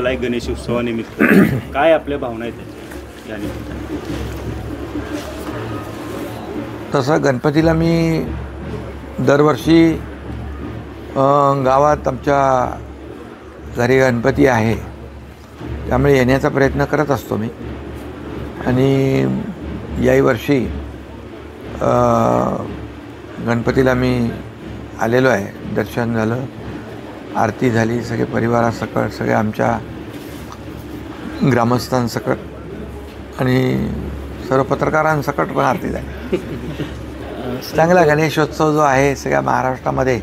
आलाय गणेश उत्सवानिमित्त, काय आपल्या भावना आहेत त्याच्या या निमित्ताने? तसं गणपतीला मी दरवर्षी गावात आमच्या घरी गणपती आहे, त्यामुळे येण्याचा प्रयत्न करत असतो मी. आणि याही वर्षी गणपतीला मी आलेलो आहे. दर्शन झालं, आरती झाली, सगळे परिवारासकट, सगळे आमच्या ग्रामस्थांसकट आणि सर्व पत्रकारांसकट पण आरती झाली. चांगला गणेशोत्सव जो आहे सगळ्या महाराष्ट्रामध्ये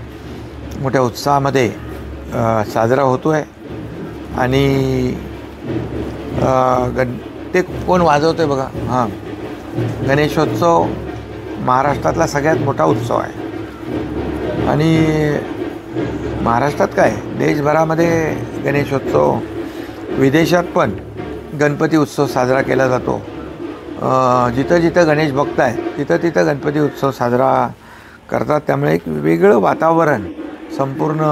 मोठ्या उत्साहामध्ये साजरा होतो आहे. आणि ते कोण वाजवतो आहे बघा, हां, गणेशोत्सव महाराष्ट्रातला सगळ्यात मोठा उत्सव आहे. आणि महाराष्ट्रात काय, देशभरामध्ये गणेशोत्सव, विदेशात पण गणपती उत्सव साजरा केला जातो. जिथं जिथं गणेश भक्त आहेत तिथं तिथं गणपती उत्सव साजरा करतात. त्यामुळे एक वेगळं वातावरण संपूर्ण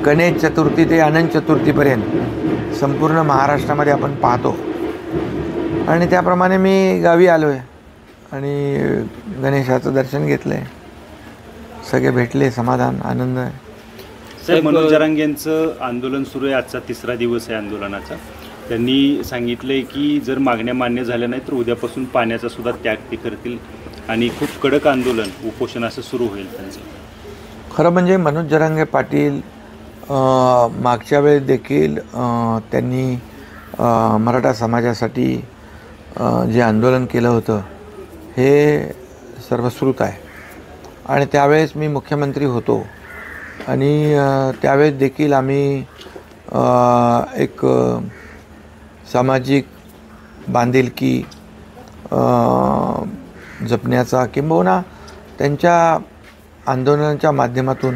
गणेश चतुर्थी ते अनंत चतुर्थीपर्यंत संपूर्ण महाराष्ट्रामध्ये आपण पाहतो. आणि त्याप्रमाणे मी गावी आलो आहे आणि गणेशाचं दर्शन घेतलं आहे. सगळे भेटले, समाधान, आनंद आहे. साहेब, मनोज जरांगे यांचं आंदोलन सुरू आहे, आजचा 3रा दिवस आहे आंदोलनाचा. त्यांनी सांगितलंय की जर मागण्या मान्य झाल्या नाही तर उद्यापासून पाण्याचा सुद्धा त्याग ते करतील आणि खूप कडक आंदोलन, उपोषण असं सुरू होईल त्यांचं. खरं म्हणजे मनोज जरांगे पाटील मागच्या वेळेस देखील त्यांनी मराठा समाजासाठी जे आंदोलन केलं होतं हे सर्वश्रुत आहे. आणि त्यावेळेस मी मुख्यमंत्री होतो आणि त्यावेळेस देखील आम्ही एक सामाजिक बांधिलकी जपण्याचा किंबहुना त्यांच्या आंदोलनाच्या माध्यमातून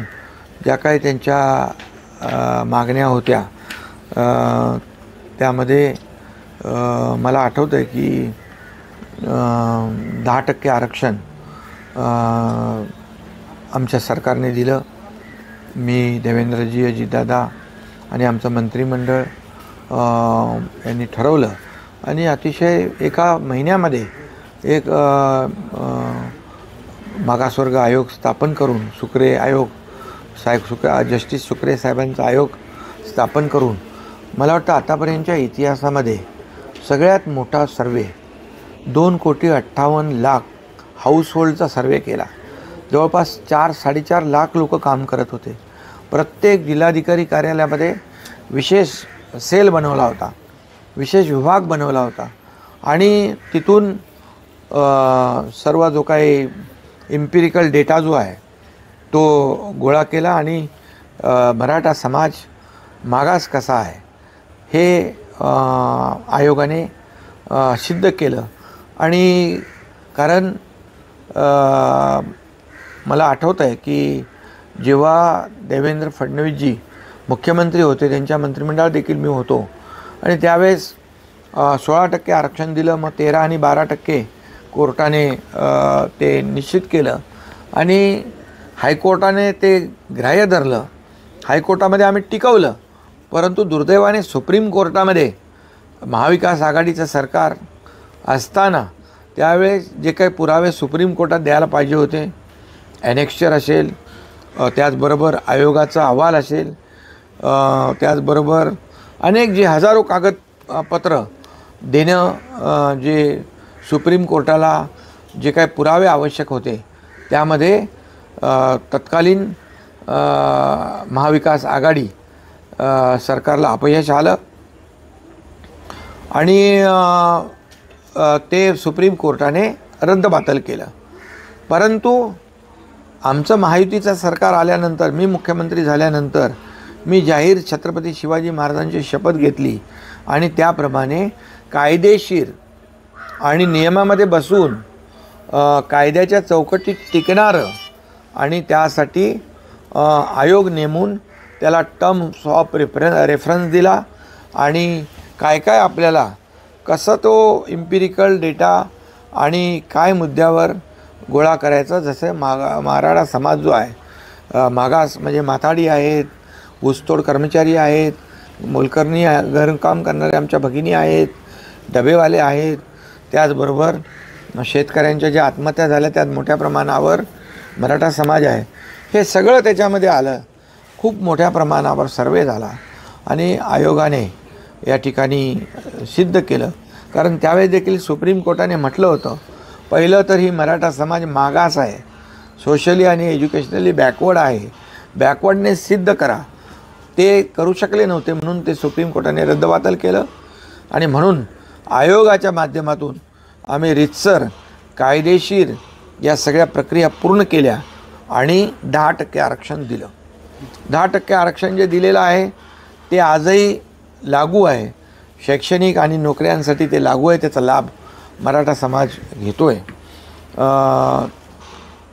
ज्या काही त्यांच्या मागण्या होत्या त्यामध्ये मला आठवतं आहे की 10% आरक्षण आमच्या सरकारने दिलं. मी, देवेंद्रजी, अजितदादा आणि आमचं मंत्रिमंडळ यांनी ठरवलं आणि अतिशय एका महिन्यामध्ये एक मागासवर्ग आयोग स्थापन करून, सुक्रे आयोग साहेब, जस्टिस सुक्रे साहेबांचा आयोग स्थापन करून मला वाटतं आतापर्यंतच्या इतिहासामध्ये सगळ्यात मोठा सर्वे 2,58,00,000 हाऊसहोल्डचा सर्वे केला. जवळपास 4-4.5 लाख लोक काम करत होते. प्रत्येक जिल्हाधिकारी कार्यालयामध्ये विशेष सेल बनवला होता, विशेष विभाग बनवला होता आणि तिथून सर्व जो काही इम्पिरिकल डेटा जो आहे तो गोळा केला आणि मराठा समाज मागास कसा आहे हे आयोगाने सिद्ध केलं. आणि कारण मला आठवतं आहे की जेव्हा देवेंद्र फडणवीसजी मुख्यमंत्री होते त्यांच्या मंत्रिमंडळात देखील मी होतो आणि त्यावेळेस 16% आरक्षण दिलं. मग 13 आणि 12% कोर्टाने ते निश्चित केलं आणि हायकोर्टाने ते ग्राह्य धरलं. हायकोर्टामध्ये आम्ही टिकवलं, परंतु दुर्दैवाने सुप्रीम कोर्टामध्ये महाविकास आघाडीचं सरकार असताना त्यावेळेस जे काही पुरावे सुप्रीम कोर्टात द्यायला पाहिजे होते, ॲनेक्स्चर असेल, त्याचबरोबर आयोगाचा अहवाल असेल, त्याचबरोबर अनेक जे हजारो कागदपत्र देणं जे सुप्रीम कोर्टाला जे काही पुरावे आवश्यक होते त्यामध्ये तत्कालीन महाविकास आघाडी सरकारला अपयश आलं आणि ते सुप्रीम कोर्टाने रद्दबातल केलं. परंतु आमचं महायुतीचं सरकार आल्यानंतर, मी मुख्यमंत्री झाल्यानंतर मी जाहीर छत्रपती शिवाजी महाराजांची शपथ घेतली आणि त्याप्रमाणे कायदेशीर आणि नियमामध्ये बसून कायद्याच्या चौकटीत टिकणारं आणि त्यासाठी आयोग नेमून त्याला टर्म्स ऑफ रेफरन्स दिला आणि काय काय आपल्याला कसं तो इम्पिरिकल डेटा आणि काय मुद्द्यावर गोळा करायचा. जसं मराठा समाज जो आहे, मागास म्हणजे माथाडी आहेत, ऊसतोड कर्मचारी आहेत, मोलकरणी घरकाम करणारे आमच्या भगिनी आहेत, डबेवाले आहेत, त्याचबरोबर शेतकऱ्यांच्या ज्या आत्महत्या झाल्या त्यात मोठ्या प्रमाणावर मराठा समाज आहे. हे सगळं त्याच्यामध्ये आलं. खूप मोठ्या प्रमाणावर सर्वे झाला आणि आयोगाने या ठिकाणी सिद्ध केलं. कारण त्यावेळेस देखील सुप्रीम कोर्टाने म्हटलं होतं, पहिलं तर ही मराठा समाज मागास आहे, सोशली आणि एज्युकेशनली बॅकवर्ड आहे, बॅकवर्डनेस सिद्ध करा. ते करू शकले नव्हते म्हणून ते सुप्रीम कोर्टाने रद्दबातल केलं. आणि म्हणून आयोगाच्या माध्यमातून आम्ही रीतसर कायदेशीर या सगळ्या प्रक्रिया पूर्ण केल्या आणि 10% आरक्षण दिलं. 10% आरक्षण जे दिलेलं आहे ते आजही लागू आहे. शैक्षणिक आणि नोकऱ्यांसाठी ते लागू आहे. त्याचा लाभ मराठा समाज घेतो आहे.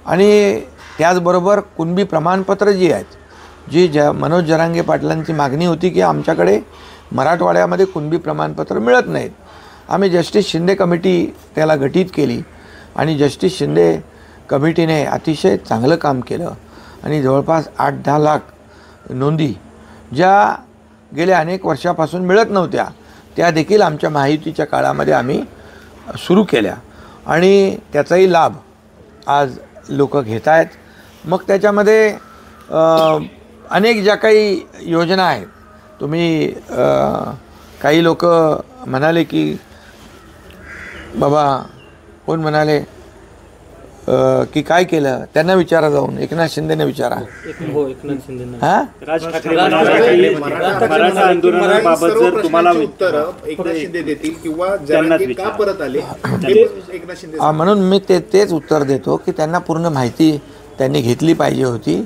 आणि त्याचबरोबर कुणबी प्रमाणपत्र जी आहेत, जी मनोज जरांगे पाटलांची मागणी होती की आमच्याकडे मराठवाड्यामध्ये कुणबी प्रमाणपत्र मिळत नाहीत. आम्ही जस्टिस शिंदे कमिटी त्याला गठीत केली आणि जस्टिस शिंदे कमिटीने अतिशय चांगलं काम केलं आणि जवळपास 8-10 लाख नोंदी ज्या गेल्या अनेक वर्षापासून मिळत नव्हत्या त्या देखील आमच्या महायुतीच्या काळामध्ये आम्ही सुरू केल्या आणि त्याचाही लाभ आज लोक घेत आहेत. मग त्याच्यामध्ये अनेक ज्या काही योजना आहेत, तुम्ही काही लोक म्हणाले की बाबा कोण म्हणाले की काय केलं, त्यांना विचारा, जाऊन एकनाथ शिंदेने विचारा. हां, राज ठाकरे मराठा आंदोलनाबाबत जर तुम्हाला उत्तर एकनाथ शिंदे देतील किंवा जरांगे का परत आले एकनाथ शिंदे. म्हणून मी तेच उत्तर देतो की त्यांना पूर्ण माहिती त्यांनी घेतली पाहिजे होती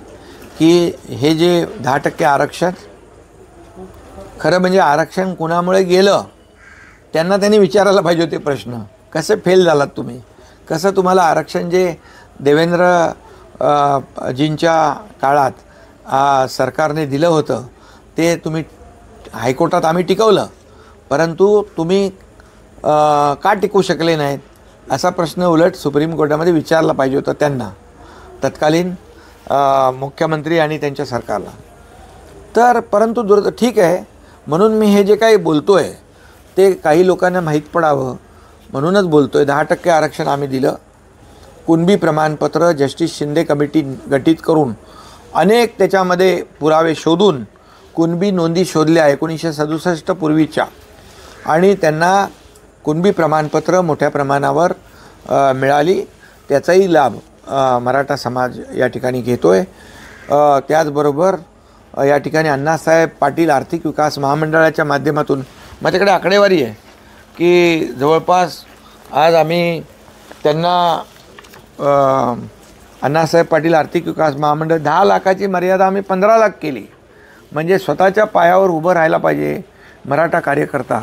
की हे जे 10% आरक्षण, खरं म्हणजे आरक्षण कुणामुळे गेलं त्यांना त्यांनी विचारायला पाहिजे होते प्रश्न. कसे फेल झालात तुम्ही, कसं तुम्हाला आरक्षण जे देवेंद्र जींच्या काळात सरकारने दिलं होतं ते तुम्ही हायकोर्टात आम्ही टिकवलं, परंतु तुम्ही का टिकवू शकले नाहीत असा प्रश्न उलट सुप्रीम कोर्टामध्ये विचारला पाहिजे होता त्यांना, तत्कालीन मुख्यमंत्री आणि त्यांच्या सरकारला. तर परंतु ठीक आहे, म्हणून मी हे जे काही बोलतो आहे ते काही लोकांना माहीत पडावं म्हणूनच बोलतो आहे. 10% आरक्षण आम्ही दिलं. कुणबी प्रमाणपत्र जस्टिस शिंदे कमिटी गठीत करून अनेक त्याच्यामध्ये पुरावे शोधून कुणबी नोंदी शोधल्या 1967 पूर्वीच्या, आणि त्यांना कुणबी प्रमाणपत्र मोठ्या प्रमाणावर मिळाली. त्याचाही लाभ मराठा समाज या ठिकाणी घेतो आहे. त्याचबरोबर या ठिकाणी अण्णासाहेब पाटील आर्थिक विकास महामंडळाच्या माध्यमातून माझ्याकडे आकडेवारी आहे की जवळपास आज आम्ही त्यांना अण्णासाहेब पाटील आर्थिक विकास महामंडळ 10 लाखाची मर्यादा आम्ही 15 लाख केली. म्हणजे स्वतःच्या पायावर उभं राहायला पाहिजे मराठा कार्यकर्ता,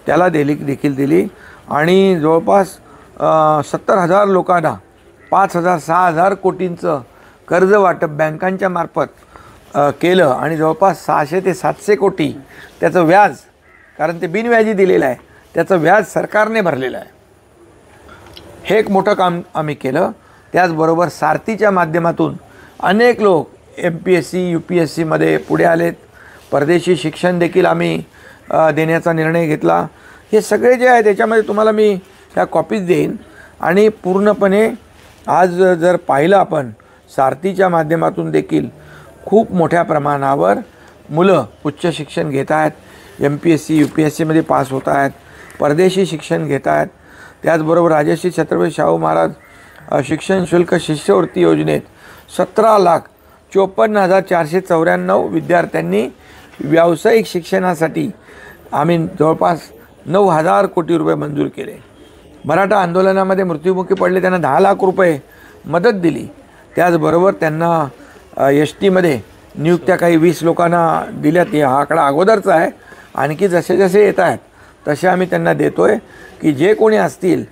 त्याला देखील दिली. आणि जवळपास 70,000 लोकांना 5,000-6,000 कोटींचं कर्ज वाटप बँकांच्या मार्फत केलं आणि जवळपास 600 ते 700 कोटी त्याचं व्याज, कारण ते बिनव्याजी दिलेलं आहे, त्याचं व्याज सरकारने भरलेलं आहे. हे एक मोठं काम आम्ही केलं. त्याचबरोबर सारथीच्या माध्यमातून अनेक लोक MPSC UPSCमध्ये पुढे आलेत. परदेशी शिक्षण देखील आम्ही देण्याचा निर्णय घेतला. हे सगळे जे आहे त्याच्यामध्ये तुम्हाला मी ह्या कॉपीज देईन. आणि पूर्णपणे आज जर पाहिलं आपण, सारथीच्या माध्यमातून देखील खूप मोठ्या प्रमाणावर मुलं उच्च शिक्षण घेत आहेत, MPSC UPSCमध्ये पास होत आहेत, परदेशी शिक्षण घेत आहेत. त्याचबरोबर राजश्री छत्रपती शाहू महाराज शिक्षण शुल्क शिष्यवृत्ती योजनेत 17,54,494 विद्यार्थ्यांनी व्यावसायिक शिक्षणासाठी आम्ही जवळपास 9,000 कोटी रुपये मंजूर केले. मराठा आंदोलनामध्ये मृत्युमुखी पडले त्यांना 10 लाख रुपये मदत दिली. त्याचबरोबर त्यांना STमध्ये नियुक्त्या काही 20 लोकांना दिल्यात. हा आकडा अगोदरचा आहे, आणखी जसे जसे येत आहेत तसे आम्ही त्यांना देतो आहे की जे कोणी असतील,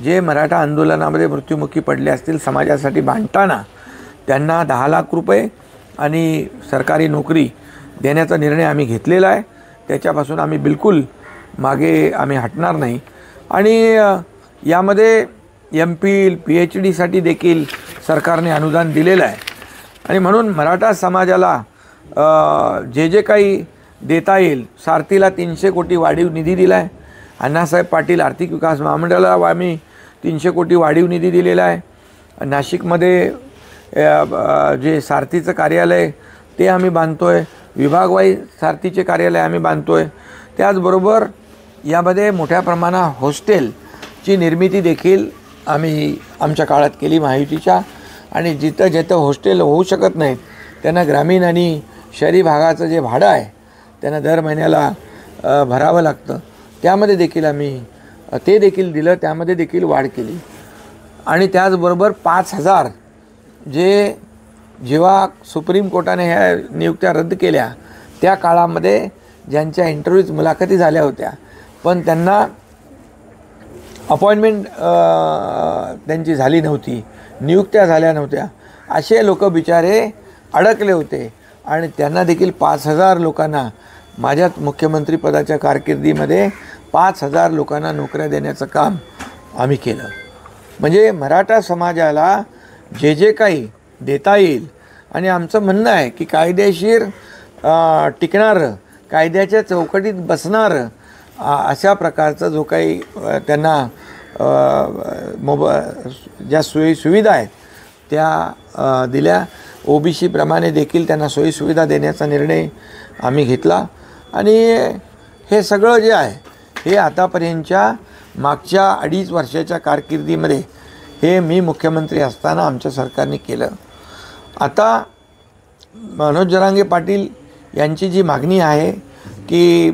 जे मराठा आंदोलनामध्ये मृत्युमुखी पडले असतील समाजासाठी भांडताना, त्यांना 10 लाख रुपये आणि सरकारी नोकरी देण्याचा निर्णय आम्ही घेतलेला आहे. त्याच्यापासून आम्ही बिलकुल मागे आम्ही हटणार नाही. आणि यामध्ये MPhil PhDसाठी देखील सरकारने अनुदान दिलेलं आहे. आणि म्हणून मराठा समाजाला जे काही देता येईल. सारथीला 300 कोटी वाढीव निधी दिला आहे. अण्णासाहेब पाटील आर्थिक विकास महामंडळाला आम्ही 300 कोटी वाढीव निधी दिलेला आहे. नाशिकमध्ये जे सारथीचं कार्यालय ते आम्ही बांधतो आहे. विभागवाईज सारथीचे कार्यालय आम्ही बांधतो आहे. त्याचबरोबर यामध्ये मोठ्या प्रमाणात हॉस्टेलची निर्मिती देखील आम्ही आमच्या काळात केली महायुतीच्या. आणि जिथं जिथं हॉस्टेल होऊ शकत नाहीत त्यांना ग्रामीण आणि शहरी भागाचं जे भाडं आहे त्यांना दर महिन्याला भरावं लागतं, त्यामध्ये देखील आम्ही ते देखील दिलं, त्यामध्ये देखील वाढ केली. आणि त्याचबरोबर 5,000 जेव्हा सुप्रीम कोर्टाने ह्या नियुक्त्या रद्द केल्या त्या काळामध्ये ज्यांच्या इंटरव्ह्यूज मुलाखती झाल्या होत्या पण त्यांना अपॉइंटमेंट त्यांची झाली नव्हती, नियुक्त्या झाल्या नव्हत्या, असे लोक बिचारे अडकले होते. आणि त्यांना देखील 5,000 लोकांना माझ्या मुख्यमंत्रीपदाच्या कारकिर्दीमध्ये 5,000 लोकांना नोकऱ्या देण्याचं काम आम्ही केलं. म्हणजे मराठा समाजाला जे काही देता येईल. आणि आमचं म्हणणं आहे की कायदेशीर टिकणारं, कायद्याच्या चौकटीत बसणारं अशा प्रकारचं जो काही त्यांना ज्या सोयीसुविधा आहेत त्या दिल्या. OBC प्रमाणे देखील त्यांना सोयीसुविधा देण्याचा निर्णय आम्ही घेतला. आणि हे सगळं जे आहे हे आतापर्यंतच्या मागच्या 2.5 वर्षाच्या कारकिर्दीमध्ये हे मी मुख्यमंत्री असताना आमच्या सरकारने केलं. आता मनोज जरांगे पाटील यांची जी मागणी आहे की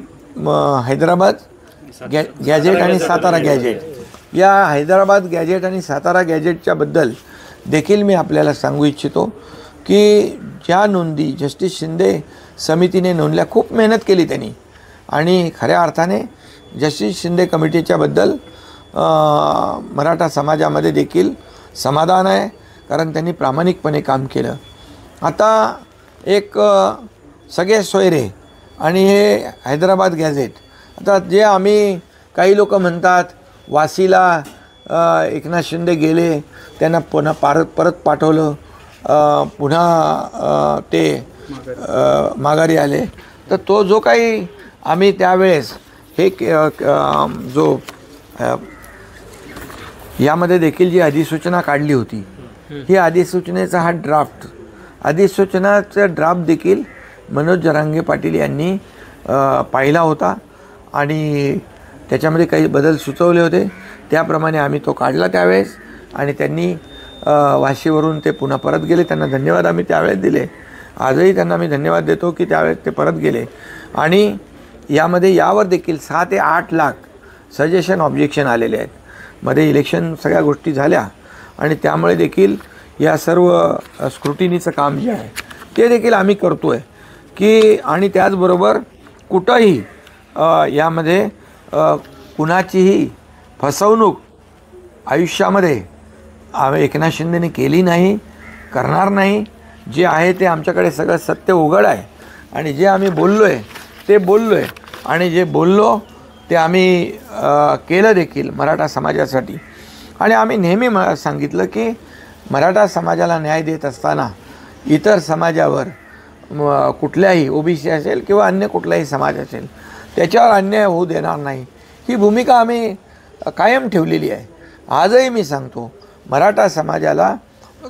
हैदराबाद गॅजेट आणि सातारा गॅजेट, या हैदराबाद गॅजेट आणि सातारा गॅजेटच्याबद्दल देखील मी आपल्याला सांगू इच्छितो की ज्या नोंदी जस्टिस शिंदे समितीने नोंदल्या, खूप मेहनत केली त्यांनी. आणि खऱ्या अर्थाने जस्टिस शिंदे कमिटीच्याबद्दल मराठा समाजामध्ये देखील समाधान आहे, कारण त्यांनी प्रामाणिकपणे काम केलं. आता एक सगळे सोयरे आणि हे हैदराबाद गॅझेट, आता जे आम्ही काही लोक म्हणतात वाशीला एकनाथ शिंदे गेले, त्यांना पुन्हा परत पाठवलं, पुन्हा ते माघारी आले. तर तो जो काही आम्ही त्यावेळेस हे जो यामध्ये देखील जी अधिसूचना काढली होती, ही अधिसूचनेचा हा अधिसूचनाचा ड्राफ्ट देखील मनोज जरांगे पाटील यांनी पाहिला होता आणि त्याच्यामध्ये काही बदल सुचवले होते. त्याप्रमाणे आम्ही तो काढला त्यावेळेस. आणि त्यांनी वाशीवरून ते पुन्हा परत गेले. त्यांना धन्यवाद आम्ही त्यावेळेस दिले. आजही त्यांना मी धन्यवाद देतो की त्यावेळेस ते परत गेले. आणि यामध्ये यावर देखील 6 ते 8 लाख सजेशन ऑब्जेक्शन आलेले आहेत. मध्ये इलेक्शन सगळ्या गोष्टी झाल्या आणि त्यामुळे देखील या सर्व स्क्रुटिनीचं काम जे आहे ते देखील आम्ही करतो आहे की. आणि त्याचबरोबर कुठंही यामध्ये कुणाचीही फसवणूक आयुष्यामध्ये एकनाथ शिंदेने केली नाही, करणार नाही. जे आहे ते आमच्याकडे सगळं सत्य उघड आहे. आणि जे आम्ही बोललो आहे ते बोललो आहे. आणि जे बोललो ते आम्ही केलं देखील मराठा समाजासाठी. आणि आम्ही नेहमी सांगितलं की मराठा समाजाला न्याय देत असताना इतर समाजावर कुठल्याही OBC असेल किंवा अन्य कुठलाही समाज असेल त्याच्यावर अन्याय होऊ देणार नाही, ही भूमिका आम्ही कायम ठेवलेली आहे. आजही मी सांगतो मराठा समाजाला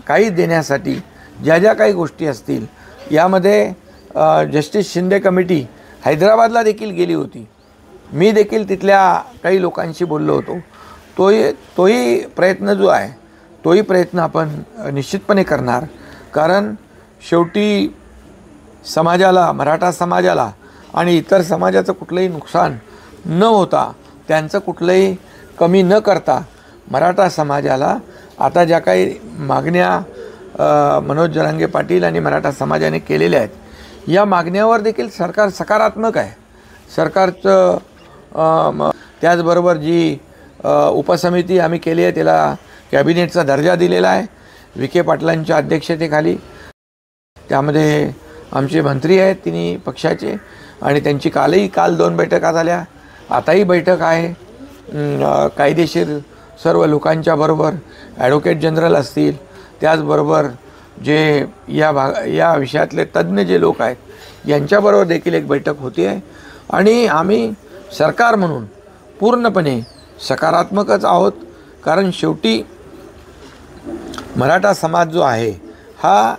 काही देण्यासाठी ज्या ज्या काही गोष्टी असतील, यामध्ये जस्टिस शिंदे कमिटी हैदराबादला देखील गेली होती. मी देखील तिथल्या काही लोकांशी बोललो होतो. तोही प्रयत्न जो आहे तोही प्रयत्न आपण निश्चितपणे करणार. कारण शेवटी समाजाला, मराठा समाजाला आणि इतर समाजाचं कुठलंही नुकसान न होता, त्यांचं कुठलंही कमी न करता मराठा समाजाला आता ज्या काही मागण्या मनोज जरांगे पाटील आणि मराठा समाजाने केलेल्या आहेत, या मागण्यावर देखील सरकार सकारात्मक आहे. सरकारचं त्याचबरोबर जी उपसमिती आम्ही केली आहे त्याला कॅबिनेटचा दर्जा दिलेला आहे विखे पाटलांच्या अध्यक्षतेखाली. त्यामध्ये आमचे मंत्री आहेत तिन्ही पक्षाचे आणि त्यांची काल 2 बैठका झाल्या. आताही बैठक आहे. कायदेशीर सर्व लोकांच्या बरोबर ॲडव्होकेट जनरल असतील, त्याचबरोबर जे या विषयातले तज्ज्ञ जे लोक आहेत यांच्याबरोबर देखील एक बैठक होती आहे आणि आम्ही सरकार म्हणून पूर्णपणे सकारात्मकच आहोत. कारण शेवटी मराठा समाज जो आहे हा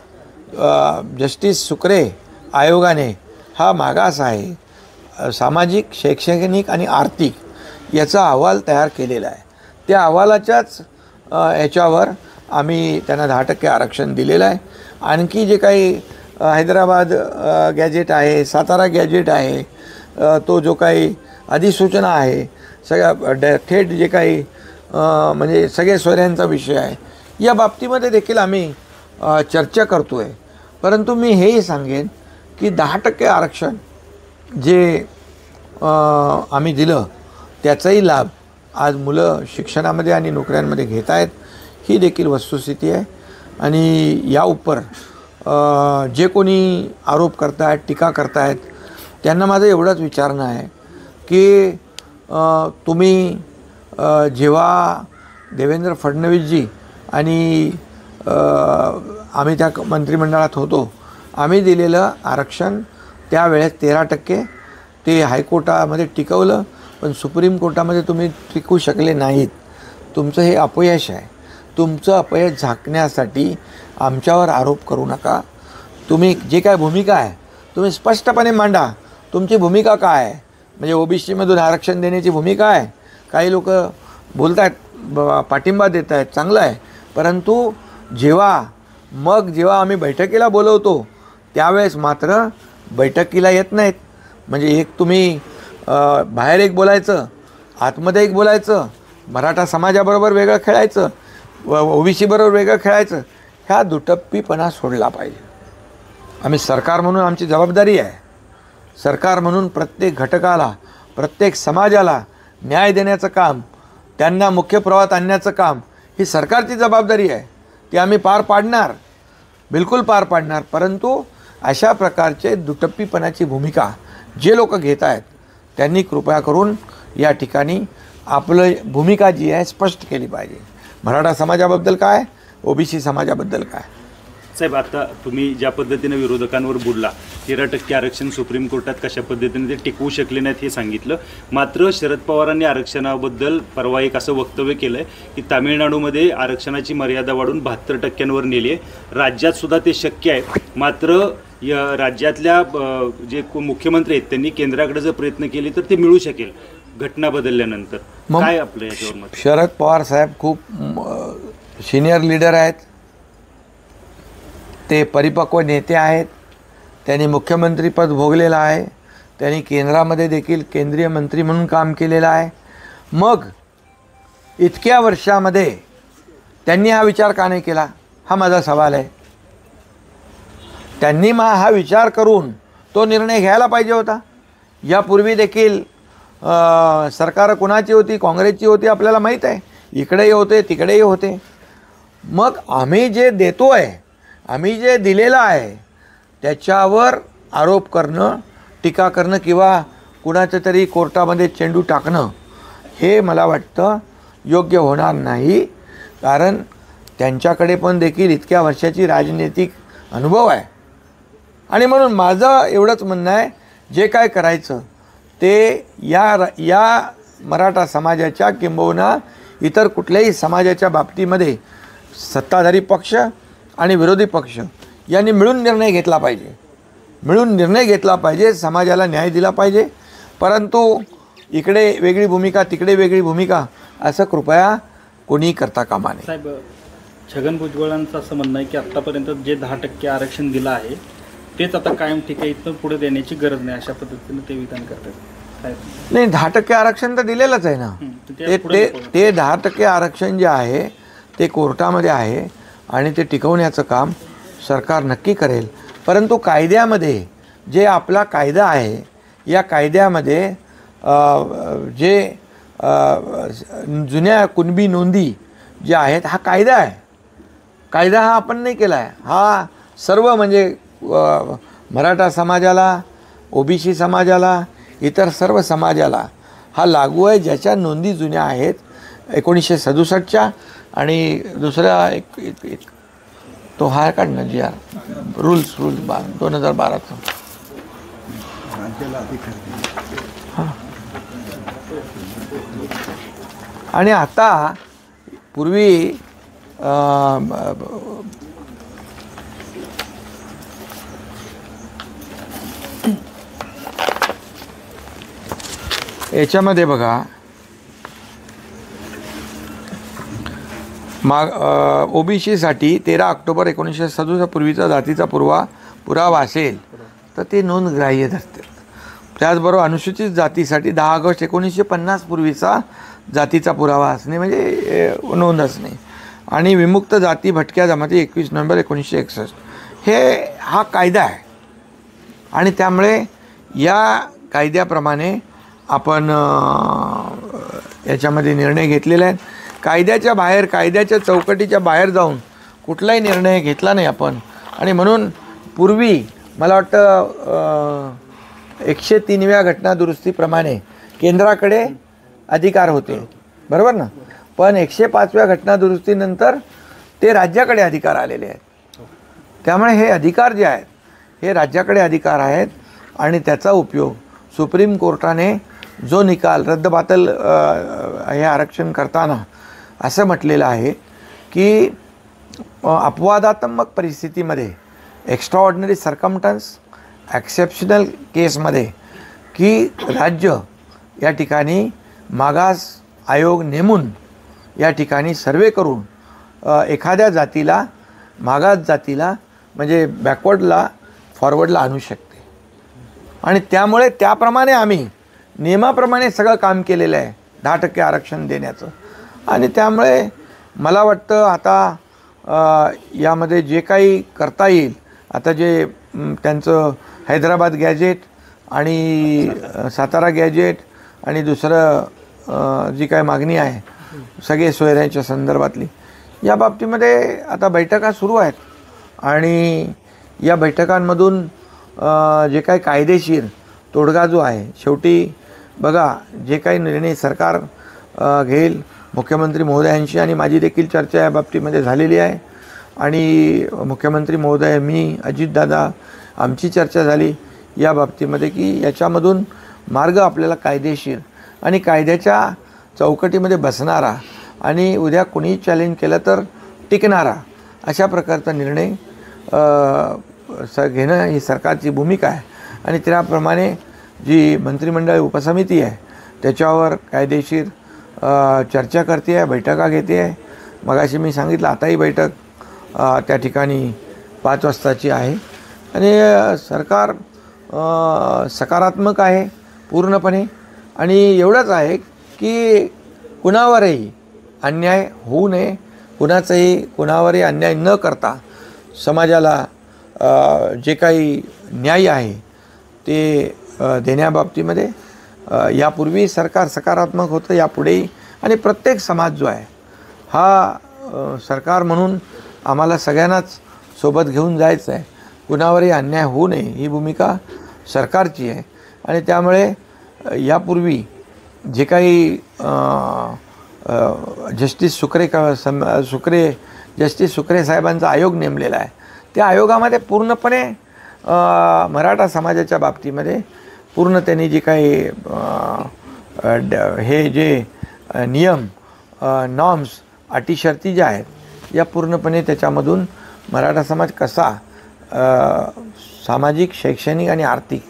जस्टिस सुक्रे आयोगाने हा मागास आहे, सामाजिक, शैक्षणिक आणि आर्थिक याचा अहवाल तयार केलेला आहे. त्या अहवालाच्याच याच्यावर आम्ही त्यांना 10% आरक्षण दिलेलं आहे. आणखी जे काही हैदराबाद गॅजेट आहे, सातारा गॅजेट आहे, तो जो काही अधिसूचना आहे, सगळ्या थेट जे काही म्हणजे सगळे सोयऱ्यांचा विषय आहे, या बाबतीमध्ये देखील आम्ही चर्चा करतो आहे. परंतु मी हेही सांगेन की 10% आरक्षण जे आम्ही दिलं त्याचाही लाभ आज मुलं शिक्षणामध्ये आणि नोकऱ्यांमध्ये घेत आहेत, ही देखील वस्तुस्थिती आहे. आणि या उपर जे कोणी आरोप करतायत, टीका करतायत, त्यांना माझं एवढंच विचारणं आहे की तुम्ही जेव्हा देवेंद्र फडणवीसजी आणि आम्ही त्या मंत्रिमंडळात होतो, आम्ही दिलेलं आरक्षण त्यावेळेस 13% ते हायकोर्टामध्ये टिकवलं, पण सुप्रीम कोर्टामध्ये तुम्ही टिकवू शकले नाहीत. तुमचं हे अपयश आहे. तुमचं अपयश झाकण्यासाठी आमच्यावर आरोप करू नका. तुम्ही जे काय भूमिका आहे तुम्ही स्पष्टपणे मांडा. तुमची भूमिका काय आहे? म्हणजे ओबीसीमधून आरक्षण देण्याची भूमिका आहे. काही लोक बोलत आहेत, पाठिंबा देत आहेत, चांगलं आहे. परंतु जेव्हा आम्ही बैठकीला बोलवतो त्यावेळेस मात्र बैठकीला येत नाहीत. म्हणजे एक तुम्ही बाहेर एक बोलायचं, आतमध्ये एक बोलायचं, मराठा समाजाबरोबर वेगळं खेळायचं, ओबीसी बरोबर वेगळं खेळायचं. ह्या दुटप्पीपणा सोडला पाहिजे. आम्ही सरकार म्हणून आमची जबाबदारी आहे. सरकार म्हणून प्रत्येक घटकाला, प्रत्येक समाजाला न्याय देण्याचं काम, त्यांना मुख्य प्रवाहात आणण्याचं काम ही सरकारची जबाबदारी आहे. ती आम्ही पार पाडणार, बिलकुल पार पाडणार. परंतु अशा प्रकारचे दुटप्पीपणाची भूमिका जे लोक घेत आहेत त्यांनी कृपया करून या ठिकाणी आपलं भूमिका जी आहे स्पष्ट केली पाहिजे. मराठा समाजाबद्दल काय, ओबीसी समाजाबद्दल काय. साहेब, आता तुम्ही ज्या पद्धतीने विरोधकांवर बोलला, 13% आरक्षण सुप्रीम कोर्टात कशा पद्धतीने ते टिकवू शकले नाहीत हे सांगितलं. मात्र शरद पवारांनी आरक्षणाबद्दल परवा एक असं वक्तव्य केलं आहे की तामिळनाडूमध्ये आरक्षणाची मर्यादा वाढून 72% नेली आहे. राज्यात सुद्धा ते शक्य आहे. मात्र या राज्यातल्या जे मुख्यमंत्री आहेत त्यांनी केंद्राकडे जर प्रयत्न केले तर ते मिळू शकेल घटना बदलल्यानंतर. काय आपलं याच्यावर मत? शरद पवार साहेब खूप सिनियर लीडर आहेत. ते परिपक्व नेते आहेत. त्यांनी मुख्यमंत्रीपद भोगलेलं आहे. त्यांनी केंद्रामध्ये देखील केंद्रीय मंत्री म्हणून काम केलेलं आहे. मग इतक्या वर्षामध्ये त्यांनी हा विचार का नाही केला, हा माझा सवाल आहे. त्यांनी हा विचार करून तो निर्णय घ्यायला पाहिजे होता. यापूर्वी देखील सरकार कोणाची होती, काँग्रेसची होती, आपल्याला माहीत आहे. इकडेही होते, तिकडेही होते. मग आम्ही जे देतो आहे, आम्ही जे दिलेलं आहे त्याच्यावर आरोप करणं, टीका करणं किंवा कुणाचं तरी कोर्टामध्ये चेंडू टाकणं हे मला वाटतं योग्य होणार नाही. कारण त्यांच्याकडे पण देखील इतक्या वर्षाची राजनैतिक अनुभव आहे. आणि म्हणून माझं एवढंच म्हणणं आहे, जे काय करायचं ते या मराठा समाजाच्या किंबहुना इतर कुठल्याही समाजाच्या बाबतीमध्ये सत्ताधारी पक्ष आणि विरोधी पक्ष यांनी मिळून निर्णय घेतला पाहिजे. मिळून निर्णय घेतला पाहिजे, समाजाला न्याय दिला पाहिजे. परंतु इकडे वेगळी भूमिका, तिकडे वेगळी भूमिका असं कृपया कोणी करता कामा नये. साहेब, छगन भुजबळांचं असं म्हणणं आहे की आत्तापर्यंत जे 10% आरक्षण दिलं आहे तेच आता कायम ठीक आहे, इथं पुढे देण्याची गरज नाही, अशा पद्धतीने ते विधान करतात. नाही, 10% आरक्षण तर दिलेलंच आहे ना. ते 10% आरक्षण जे आहे ते कोर्टामध्ये आहे आणि ते टिकवण्याचं काम सरकार नक्की करेल. परंतु कायद्यामध्ये जे आपला कायदा आहे, या कायद्यामध्ये जे जुन्या कुणबी नोंदी ज्या आहेत, हा कायदा आहे. कायदा हा आपण नाही केला आहे. हा सर्व म्हणजे मराठा समाजाला, ओबीसी समाजाला, इतर सर्व समाजाला हा लागू आहे. ज्याच्या नोंदी जुन्या आहेत 1967च्या आणि दुसरा एक तो हा काढणं जी रूल्स 2012चा आणि आता पूर्वी याच्यामध्ये बघा ओबीसीसाठी 13 ऑक्टोबर 1967 पूर्वीचा जातीचा पुरावा असेल तर ते नोंदग्राह्य धरतात. त्याचबरोबर अनुसूचित जातीसाठी 10 ऑगस्ट 1950 पूर्वीचा जातीचा पुरावा असणे म्हणजे नोंद असणे आणि विमुक्त जाती भटक्या जमाती 21 नोव्हेंबर 1961 हा कायदा आहे. आणि त्यामुळे या कायद्याप्रमाणे आपण याच्यामध्ये निर्णय घेतलेले आहेत. कायद्याच्या बाहेर, कायद्याच्या चौकटीच्या बाहेर जाऊन कुठलाही निर्णय घेतला नाही आपण. आणि म्हणून पूर्वी मला वाटतं 103व्या घटनादुरुस्तीप्रमाणे केंद्राकडे अधिकार होते, बरोबर ना. पण 105व्या घटनादुरुस्तीनंतर ते राज्याकडे अधिकार आलेले आहेत. त्यामुळे हे अधिकार जे आहेत हे राज्याकडे अधिकार आहेत आणि त्याचा उपयोग सुप्रीम कोर्टाने जो निकाल रद्दबातल हे आरक्षण करताना असं म्हटलेलं आहे की अपवादात्मक परिस्थितीमध्ये एक्स्ट्राऑर्डिनरी सर्कमस्टन्स एक्सेप्शनल केसमध्ये की राज्य या ठिकाणी मागास आयोग नेमून या ठिकाणी सर्वे करून एखाद्या जातीला, मागास जातीला म्हणजे बॅकवर्डला फॉरवर्डला आणू शकते. आणि त्यामुळे त्याप्रमाणे आम्ही नियमाप्रमाणे सगळं काम केलेलं आहे 10% आरक्षण देण्याचं. आणि त्यामुळे मला वाटतं आता यामध्ये जे काही करता येईल, आता जे त्यांचं हैदराबाद गॅजेट आणि सातारा गॅजेट आणि दुसरं जी काय मागणी आहे सगळे सोयऱ्यांच्या संदर्भातली, या बाबतीमध्ये आता बैठका सुरू आहेत. आणि या बैठकांमधून जे काही कायदेशीर तोडगा जो आहे, शेवटी बघा जे काही निर्णय सरकार घेईल, मुख्यमंत्री महोदयांशी आणि माझी देखील चर्चा या बाबतीमध्ये झालेली आहे. आणि मुख्यमंत्री महोदय, मी, अजितदादा आमची चर्चा झाली या बाबतीमध्ये की याच्यामधून मार्ग आपल्याला कायदेशीर आणि कायद्याच्या चौकटीमध्ये बसणारा आणि उद्या कोणीही चॅलेंज केलं तर टिकणारा अशा प्रकारचा निर्णय घेणं ही सरकारची भूमिका आहे. आणि त्याप्रमाणे जी मंत्रिमंडळ उपसमिती आहे त्याच्यावर कायदेशीर चर्चा करते आहे, बैठका घेते आहे. मगाशी मी सांगितलं आताही बैठक त्या ठिकाणी 5 वाजताची आहे. आणि सरकार सकारात्मक आहे पूर्णपणे. आणि एवढंच आहे की कुणावरही अन्याय होऊ नये, कुणावरही अन्याय न करता समाजाला जे काही न्याय आहे ते देण्याबाबतीमध्ये यापूर्वी सरकार सकारात्मक होतं, यापुढेही. आणि प्रत्येक समाज जो आहे हा सरकार म्हणून आम्हाला सगळ्यांनाच सोबत घेऊन जायचं आहे. कुणावरही अन्याय होऊ नये ही भूमिका सरकारची आहे. आणि त्यामुळे यापूर्वी जे काही जस्टिस सुक्रे साहेबांचा आयोग नेमलेला आहे त्या आयोगामध्ये पूर्णपणे मराठा समाजाच्या बाबतीमध्ये पूर्ण त्यांनी जे काही हे जे नियम, नॉर्म्स, अटी शर्ती ज्या आहेत या पूर्णपणे त्याच्यामधून मराठा समाज कसा सामाजिक, शैक्षणिक आणि आर्थिक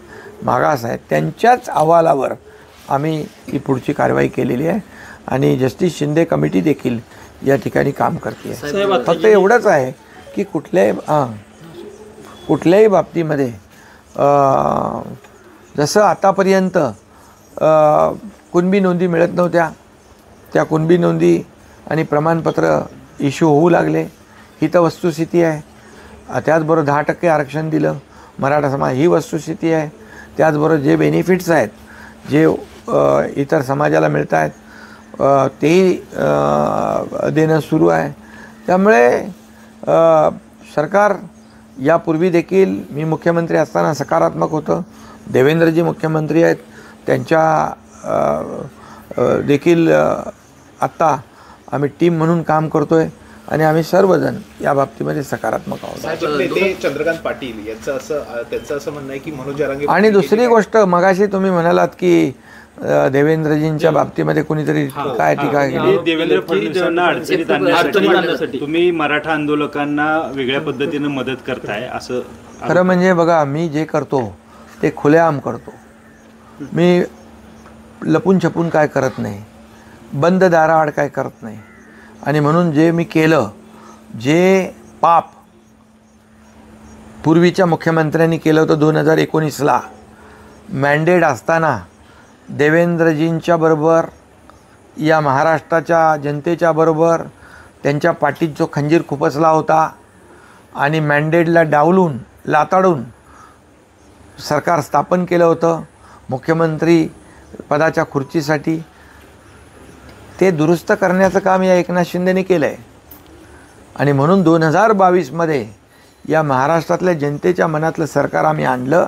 मागास आहे त्यांच्याच अहवालावर आम्ही ही पुढची कारवाई केलेली आहे. आणि जस्टिस शिंदे कमिटी देखील या ठिकाणी काम करते आहे. फक्त एवढंच आहे की कुठल्याही बाबतीमध्ये जसं आतापर्यंत कुणबी नोंदी मिळत नव्हत्या, त्या कुणबी नोंदी आणि प्रमाणपत्र इश्यू होऊ लागले, ही तर वस्तुस्थिती आहे. त्याचबरोबर 10% आरक्षण दिलं मराठा समाज, ही वस्तुस्थिती आहे. त्याचबरोबर जे बेनिफिट्स आहेत जे इतर समाजाला मिळत आहेत तेही देणं सुरू आहे. त्यामुळे सरकार यापूर्वी देखील मी मुख्यमंत्री असताना सकारात्मक होतं. देवेंद्रजी मुख्यमंत्री आहेत, त्यांच्या देखील आत्ता आम्ही टीम म्हणून काम करतो आहे. आणि आम्ही सर्वजण या बाबतीमध्ये सकारात्मक आहोत. भाजप नेते चंद्रकांत पाटील यांचं त्यांचं असं म्हणणं आहे की मनोज जरांगे आणि दुसरी गोष्ट, मगाशी तुम्ही म्हणालात की देवेंद्रजींच्या बाबतीमध्ये कुणीतरी काय टीका केली. देवेंद्र फडणवीसांना अडचणीत आणण्यासाठी तुम्ही मराठा आंदोलकांना वेगळ्या पद्धतीनं मदत करताय असं. खरं म्हणजे बघा, मी जे करतो ते खुलेआम करतो. मी लपून छपून काय करत नाही, बंद दाराआड काय करत नाही. आणि म्हणून जे मी केलं, जे पाप पूर्वीच्या मुख्यमंत्र्यांनी केलं होतं 2019ला मॅन्डेट असताना, देवेंद्रजींच्या बरोबर, या महाराष्ट्राच्या जनतेच्या बरोबर त्यांच्या पाठीत जो खंजीर खुपसला होता आणि मॅन्डेटला डावलून लाताडून सरकार स्थापन केलं होतं मुख्यमंत्री पदाच्या खुर्चीसाठी, ते दुरुस्त करण्याचं काम या एकनाथ शिंदेने केलं आहे. आणि म्हणून 2022मध्ये या महाराष्ट्रातल्या जनतेच्या मनातलं सरकार आम्ही आणलं.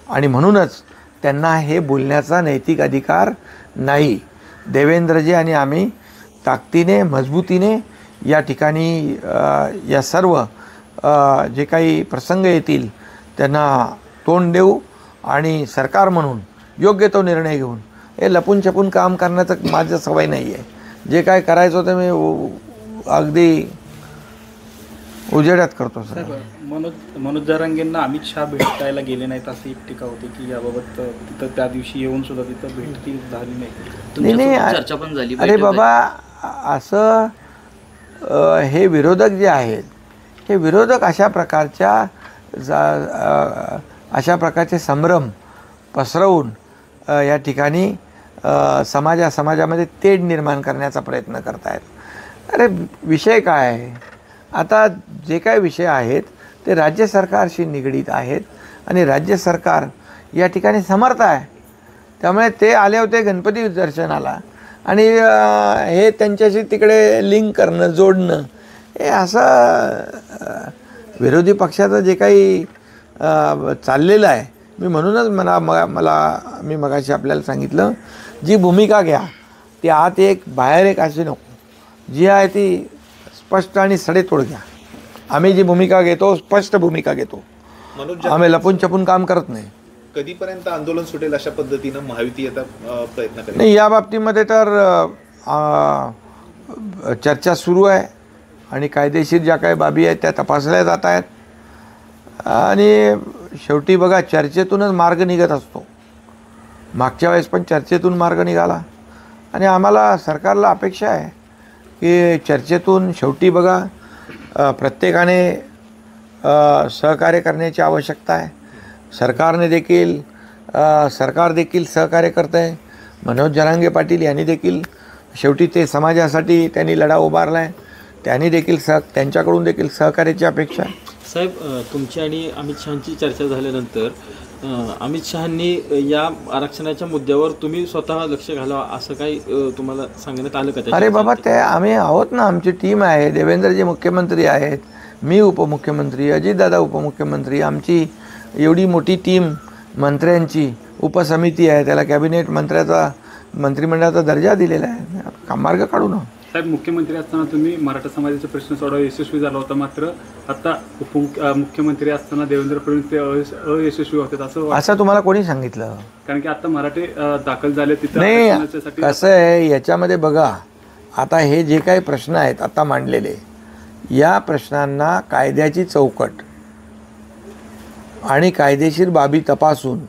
आणि म्हणूनच त्यांना हे बोलण्याचा नैतिक अधिकार नाही. देवेंद्रजी आणि आम्ही ताकदीने, मजबूतीने या ठिकाणी या सर्व जे काही प्रसंग येतील त्यांना तोंड देऊ आणि सरकार म्हणून योग्य तो निर्णय घेऊन. हे लपून छपून काम करण्याचं माझं सवय नाही आहे. जे काय करायचं होतं मी अगदी उजेडात करतो. सर, मनोज जरांगेंना अमित शहा भेटायला गेले नाहीत अशी एक टीका होती की याबाबत तिथं त्या दिवशी येऊन सुद्धा तिथं भेट झाली नाही. चर्चा पण झाली. अरे बाबा, असं हे विरोधक जे आहेत, हे विरोधक अशा प्रकारचे संभ्रम पसरवून या ठिकाणी समाजामध्ये तेढ निर्माण करण्याचा प्रयत्न करत आहेत. अरे विषय काय आहे? आता जे काय विषय आहेत ते राज्य सरकारशी निगडीत आहेत आणि राज्य सरकार या ठिकाणी समर्थ आहे. त्यामुळे ते आले होते गणपती दर्शनाला आणि हे त्यांच्याशी तिकडे लिंक करणं, जोडणं, हे असं विरोधी पक्षाचं जे काही चाललेलं आहे. मी म्हणूनच मी मगाशी आपल्याला सांगितलं, जी भूमिका घ्या ती आत एक बाहेर एक अशी नको, जी आहे ती स्पष्ट आणि सडेतोड घ्या. आम्ही जी भूमिका घेतो स्पष्ट भूमिका घेतो. आम्ही लपून छपून काम करत नाही. कधीपर्यंत आंदोलन सुटेल अशा पद्धतीनं महायुती आता प्रयत्न करेल? नाही, या बाबतीमध्ये तर चर्चा सुरू आहे आणि कायदेशीर ज्या काही बाबी आहेत त्या तपासल्या जात आहेत. आणि शेवटी बघा, चर्चेतूनच मार्ग निघत असतो. मागच्या वेळेस पण चर्चेतून मार्ग निघाला आणि आम्हाला सरकारला अपेक्षा आहे की चर्चेतून शेवटी बघा प्रत्येकाने सहकार्य करण्याची आवश्यकता आहे. सरकार देखील सहकार्य करत आहे. मनोज जरांगे पाटील यांनी देखील शेवटी ते समाजासाठी त्यांनी लढा उभारला आहे. त्यांनी देखील त्यांच्याकडून देखील सहकार्याची अपेक्षा आहे. साहेब, तुमची आणि अमित शहांची चर्चा झाल्यानंतर अमित शहांनी या आरक्षणाच्या मुद्द्यावर तुम्ही स्वतः लक्ष घालावं असं काही तुम्हाला सांगण्यात आलं का? अरे बाबा, ते आम्ही आहोत ना, आमची टीम आहे. देवेंद्रजी मुख्यमंत्री आहेत, मी उपमुख्यमंत्री, अजितदादा उपमुख्यमंत्री. आमची एवढी मोठी टीम मंत्र्यांची उपसमिती आहे, त्याला कॅबिनेट मंत्रिमंडळाचा दर्जा दिलेला आहे. मार्ग काढू ना. साहेब, मुख्यमंत्री असताना तुम्ही मराठा समाजाचा प्रश्न सोडवायला यशस्वी झाला होता, मात्र आता मुख्यमंत्री असताना देवेंद्र फडणवीस अयशस्वी होते असं तुम्हाला कोणी सांगितलं? कारण की आता मराठे दाखल झाले तिथं. नाही, कसं आहे याच्यामध्ये बघा, आता हे जे काही प्रश्न आहेत आता मांडलेले, या प्रश्नांना कायद्याची चौकट आणि कायदेशीर बाबी तपासून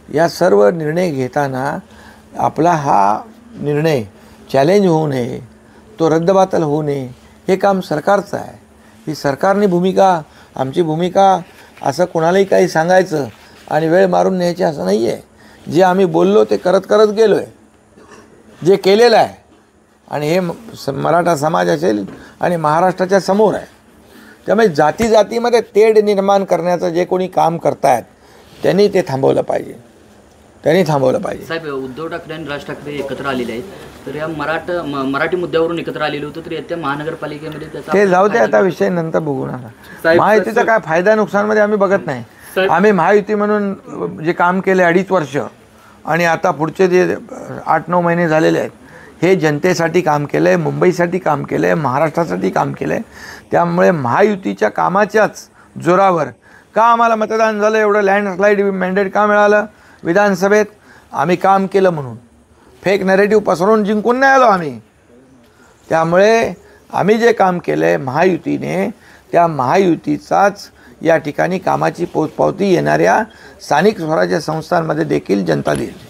या सर्व निर्णय घेताना आपला हा निर्णय चॅलेंज होऊ नये, तो रद्दबातल होऊ नये, हे काम सरकारचं आहे. ही सरकारने भूमिका, आमची भूमिका असं कोणालाही काही सांगायचं आणि वेळ मारून न्यायची असं नाही आहे. जे आम्ही बोललो ते करत गेलो आहे, जे केलेलं आहे. आणि हे मराठा समाज असेल आणि महाराष्ट्राच्या समोर आहे. त्यामुळे जातीमध्ये तेढ निर्माण करण्याचं जे कोणी काम करतायत त्यांनी ते थांबवलं पाहिजे. साहेब, उद्धव ठाकरे आणि राज ठाकरे एकत्र आलेले आहेत, तर या मराठी मुद्द्यावरून एकत्र आलेले होते, तर येत्या महानगरपालिकेमध्ये त्याचा ते जाऊ दे, आता विषय नंतर बघू ना. महायुतीचा काय फायदा नुकसानमध्ये आम्ही बघत नाही. आम्ही महायुती म्हणून जे काम केले 2.5 वर्ष आणि आता पुढचे जे 8-9 महिने झालेले आहेत, हे जनतेसाठी काम केलं आहे, मुंबईसाठी काम केलं आहे, महाराष्ट्रासाठी काम केलं आहे. त्यामुळे महायुतीच्या कामाच्याच जोरावर का आम्हाला मतदान झालं, एवढं लँडस्लाईड मॅन्डेट का मिळालं विधानसभेत, आम्ही काम केलं म्हणून. फेक नॅरेटिव्ह पसरवून जिंकून नाही आलो आम्ही. त्यामुळे आम्ही जे काम केलं आहे महायुतीने, त्या महायुतीचाच या ठिकाणी कामाची पोचपावती येणाऱ्या स्थानिक स्वराज्य संस्थांमध्ये देखील जनता देईल.